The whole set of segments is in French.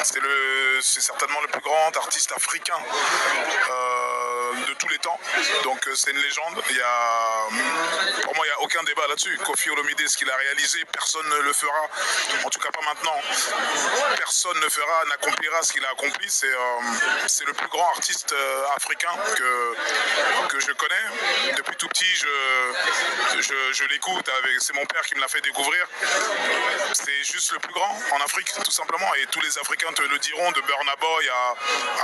C'est certainement le plus grand artiste africain de tous les temps. Donc c'est une légende. Pour moi, il n'y a aucun débat là-dessus. Koffi Olomide, ce qu'il a réalisé, personne ne le fera. En tout cas, pas maintenant. Personne ne fera, n'accomplira ce qu'il a accompli. C'est le plus grand artiste africain que je connais. Depuis tout petit, je l'écoute. C'est mon père qui me l'a fait découvrir. C'est juste le plus grand en Afrique, tout simplement. Et tous les Africains te le diront, de Burna Boy à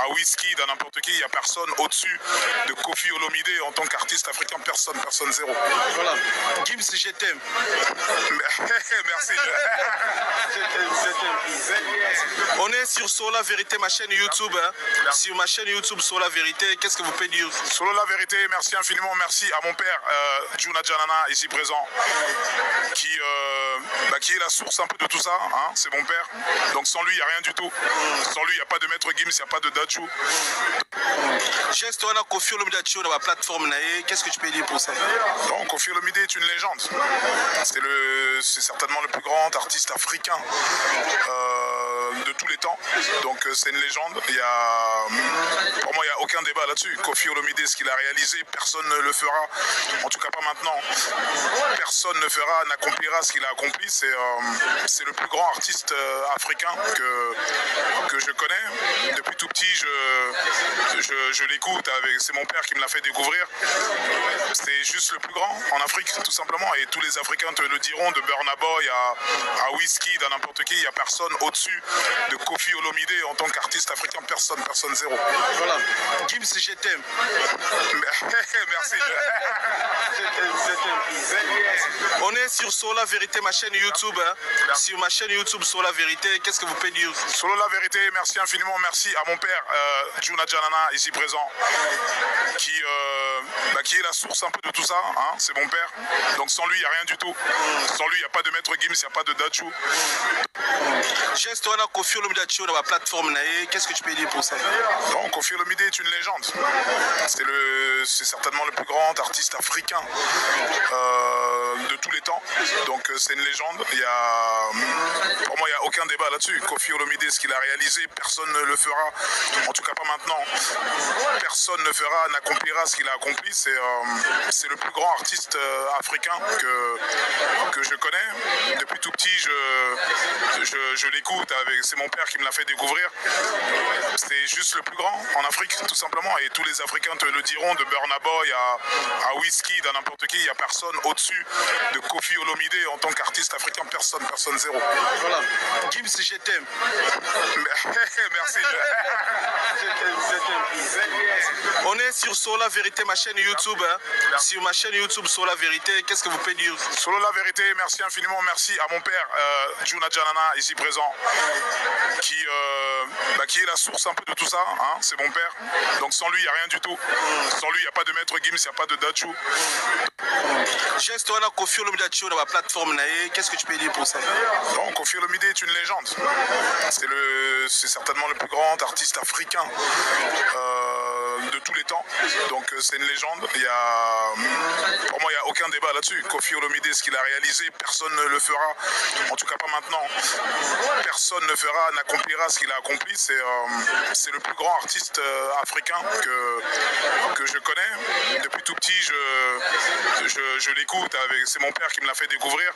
Wizkid, à n'importe qui. Il n'y a personne au-dessus de Koffi Olomide en tant qu'artiste africain. Personne, zéro. Voilà. Gims, je t'aime. Merci. On est sur Sola Vérité, ma chaîne YouTube. Hein. Sur ma chaîne YouTube Sola Vérité, qu'est-ce que vous pouvez dire? Sola Vérité, merci infiniment. Merci à mon père, Juna Janana, ici présent, qui est la source un peu de tout ça. Hein. C'est mon père. Donc sans lui, il n'y a rien du tout. Sans lui, il n'y a pas de Maître Gims, il n'y a pas de Dachou. Geste, on a Koffi Olomide dans la plateforme. Qu'est-ce que tu peux dire pour ça? Bon, Koffi Olomide est une légende. C'est certainement le plus grand artiste africain de tous les temps. Donc c'est une légende. Pour moi, il n'y a aucun débat là-dessus. Koffi Olomide, ce qu'il a réalisé, personne ne le fera. En tout cas, pas maintenant. Personne ne fera, n'accomplira ce qu'il a accompli. C'est le plus grand artiste africain que je connais. Depuis tout petit, je l'écoute. C'est mon père qui me l'a fait découvrir. C'est juste le plus grand en Afrique, tout simplement. Et tous les Africains te le diront, de Burna Boy à Wizkid, à n'importe qui. Il n'y a personne au-dessus de Koffi Olomide en tant qu'artiste africain. Personne, zéro. Voilà. Gims, je t'aime. Merci. On est sur Sola Vérité, ma chaîne YouTube. Hein. Sur ma chaîne YouTube Sola Vérité, qu'est-ce que vous pouvez dire? Sola Vérité, merci infiniment. Merci à mon père, Juna Janana, ici présent, qui est la source un peu de tout ça. Hein. C'est mon père. Donc sans lui, il n'y a rien du tout. Sans lui, il n'y a pas de Maître Gims, il n'y a pas de Dachou. Geste, on a Koffi Olomide dans la plateforme. Qu'est-ce que tu peux dire pour ça? Bon, Koffi Olomide est une légende. C'est certainement le plus grand artiste africain de tous les temps. Donc c'est une légende. Pour moi, il n'y a aucun débat là-dessus. Koffi Olomide, ce qu'il a réalisé, personne ne le fera. En tout cas, pas maintenant. Personne ne fera, n'accomplira ce qu'il a accompli. C'est le plus grand artiste africain que je connais. Depuis tout petit, je l'écoute. C'est mon père qui me l'a fait découvrir. C'est juste le plus grand en Afrique, tout simplement. Et tous les Africains te le diront, de Burna Boy à Wizkid, à n'importe qui. Il n'y a personne au-dessus de Koffi Olomide en tant qu'artiste africain. Personne, zéro. Voilà. Gims, je t'aime. Merci. On est sur Sola Vérité, ma chaîne YouTube. Hein. Sur ma chaîne YouTube Sola Vérité, qu'est-ce que vous pouvez dire? Sola Vérité, merci infiniment. Merci à mon père, Juna Janana, ici présent, qui est la source un peu de tout ça. Hein. C'est mon père. Donc sans lui, il n'y a rien du tout. Sans lui, il n'y a pas de Maître Gims, il n'y a pas de Dachou. Geste, on a Koffi Olomide dans la plateforme. Qu'est-ce que tu peux dire pour ça? Bon, Koffi Olomide est une légende. C'est certainement le plus grand artiste africain de tous les temps. Donc c'est une légende. Pour moi, il n'y a aucun débat là-dessus. Koffi Olomide, ce qu'il a réalisé, personne ne le fera. En tout cas, pas maintenant. Personne ne fera, n'accomplira ce qu'il a accompli. C'est le plus grand artiste africain que je connais. Depuis tout petit, je l'écoute. C'est mon père qui me l'a fait découvrir.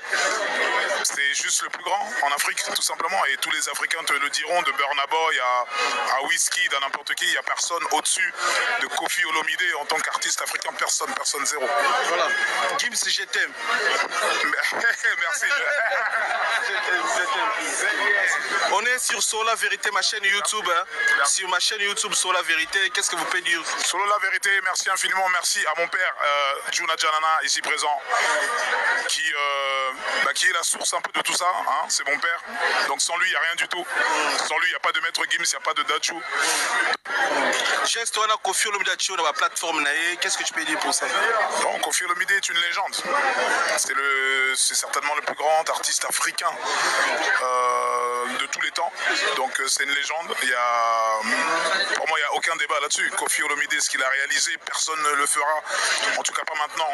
C'est juste le plus grand en Afrique, tout simplement. Et tous les Africains te le diront, de Burna Boy à Wizkid, à n'importe qui. Il n'y a personne au-dessus de Koffi Olomide en tant qu'artiste africain. Personne, zéro. Voilà. Gims, je t'aime. Merci. On est sur Sola Vérité, ma chaîne YouTube. Hein. Sur ma chaîne YouTube Sola Vérité, qu'est-ce que vous pouvez dire? Sola Vérité, merci infiniment. Merci à mon père, Juna Janana, ici présent, qui est la source un peu de tout ça. Hein. C'est mon père. Donc sans lui, il n'y a rien du tout. Sans lui, il n'y a pas de Maître Gims, il n'y a pas de Dachou. Geste, on a Koffi Olomide dans la plateforme. Qu'est-ce que tu peux dire pour ça? Bon, Koffi Olomide est une légende. C'est certainement le plus grand artiste africain de tous les temps. Donc c'est une légende. Pour moi, il n'y a aucun débat là-dessus. Kofi Olomide, ce qu'il a réalisé, personne ne le fera. En tout cas, pas maintenant.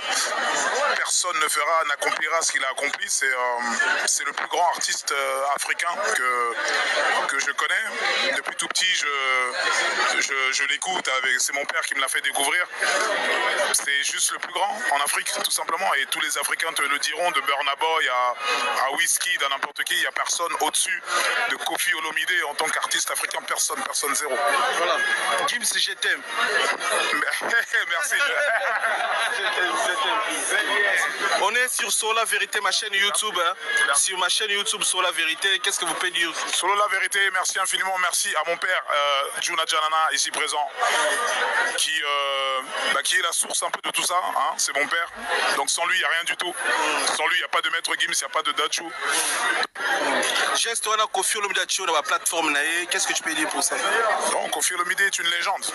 Personne ne fera, n'accomplira ce qu'il a accompli. C'est le plus grand artiste africain que je connais. Depuis tout petit, je l'écoute. C'est mon père qui me l'a fait découvrir. C'est juste le plus grand en Afrique, tout simplement. Et tous les Africains te le diront, de Burna Boy à Wizkid, à n'importe qui. Il n'y a personne au-dessus de Kofi Olomide en tant qu'artiste africain. Personne, zéro. Voilà. Gims, je t'aime. Merci. On est sur Sola Vérité, ma chaîne YouTube. Sur ma chaîne YouTube Sola Vérité, qu'est-ce que vous pouvez dire? Sola la vérité, merci infiniment. Merci à mon père, Juna Janana, ici présent, qui est la source un peu de tout ça. Hein, c'est mon père. Donc sans lui, il n'y a rien du tout. Sans lui, il n'y a pas de Maître Gims, il n'y a pas de Dachou. Geste, on a Kofi Olomide sur la plateforme. Qu'est-ce que tu peux dire pour ça? Bon, Kofi Olomide est une légende.